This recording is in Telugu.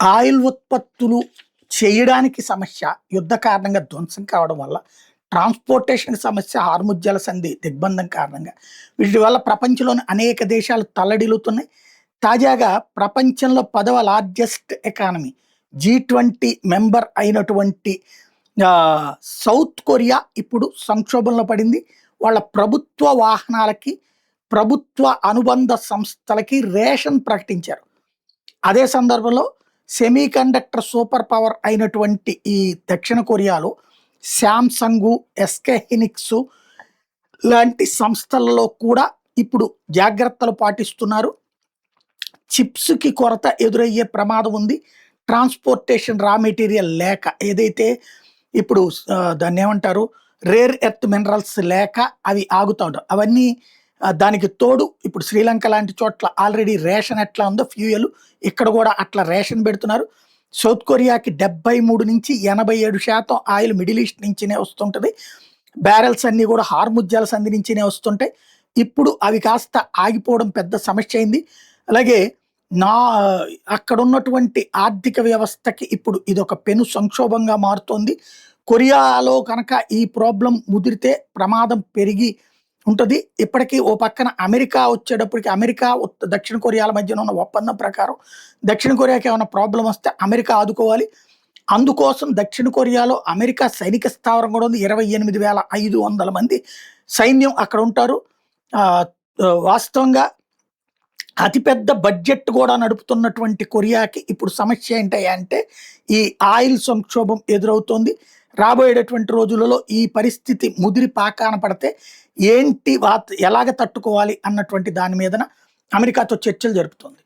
ఆయిల్ ఉత్పత్తులు చేయడానికి సమస్య, యుద్ధ కారణంగా ధ్వంసం కావడం వల్ల, ట్రాన్స్‌పోర్టేషన్ సమస్య, హార్ముజ్ జలసంధి దిగ్బంధం కారణంగా, వీటి వల్ల ప్రపంచంలోని అనేక దేశాలు తల్లడిల్లుతున్నాయి. తాజాగా ప్రపంచంలో 10వ లార్జెస్ట్ ఎకానమీ జీ20 మెంబర్ అయినటువంటి ఆహ్, సౌత్ కొరియా ఇప్పుడు సంక్షోభంలో పడింది. వాళ్ళ ప్రభుత్వ వాహనాలకి, ప్రభుత్వ అనుబంధ సంస్థలకి రేషన్ ప్రకటించారు. అదే సందర్భంలో సెమీకండక్టర్ సూపర్ పవర్ అయినటువంటి ఈ దక్షిణ కొరియాలో శాంసంగు, ఎస్‌కే హినిక్సు లాంటి సంస్థలలో కూడా ఇప్పుడు జాగ్రత్తలు పాటిస్తున్నారు. చిప్స్‌కి కొరత ఎదురయ్యే ప్రమాదం ఉంది. ట్రాన్స్‌పోర్టేషన్ రా మెటీరియల్ లేక ఏదైతే ఇప్పుడు దాన్నేమంటారు, రేర్ ఎర్త్ మినరల్స్ లేక అవి ఆగుతా ఉంటాయి. అవన్నీ దానికి తోడు ఇప్పుడు శ్రీలంక లాంటి చోట్ల ఆల్రెడీ రేషన్ ఎట్లా ఉందో ఫ్యూయల్ ఇక్కడ కూడా అట్లా రేషన్ పెడుతున్నారు. సౌత్ కొరియాకి 73-87% ఆయిల్ మిడిల్ ఈస్ట్ నుంచినే వస్తుంటది. బ్యారెల్స్ అన్నీ కూడా హార్ముజ్ జలసంధి నుంచినే వస్తుంటాయి. ఇప్పుడు అవి కాస్త ఆగిపోవడం పెద్ద సమస్య అయింది. అలాగే నా అక్కడున్నటువంటి ఆర్థిక వ్యవస్థకి ఇప్పుడు ఇదొక పెను సంక్షోభంగా మారుతోంది. కొరియాలో కనుక ఈ ప్రాబ్లం ముదిరితే ప్రమాదం పెరిగి ఉంటది. ఇప్పటికీ ఓ పక్కన అమెరికా వచ్చేటప్పటికి దక్షిణ కొరియాల మధ్యన ఉన్న ఒప్పందం ప్రకారం దక్షిణ కొరియాకి ఏమైనా ప్రాబ్లం వస్తే అమెరికా ఆదుకోవాలి. అందుకోసం దక్షిణ కొరియాలో అమెరికా సైనిక స్థావరం కూడా ఉంది. 28,500 మంది సైన్యం అక్కడ ఉంటారు. ఆహ్, వాస్తవంగా అతిపెద్ద బడ్జెట్ కూడా నడుపుతున్నటువంటి కొరియాకి ఇప్పుడు సమస్య ఏంటంటే ఈ ఆయిల్ సంక్షోభం ఎదురవుతోంది. రాబోయేటటువంటి రోజులలో ఈ పరిస్థితి ముదిరి పాకాన పడితే ఎలాగ తట్టుకోవాలి అన్నటువంటి దాని మీదన అమెరికాతో చర్చలు జరుపుతోంది.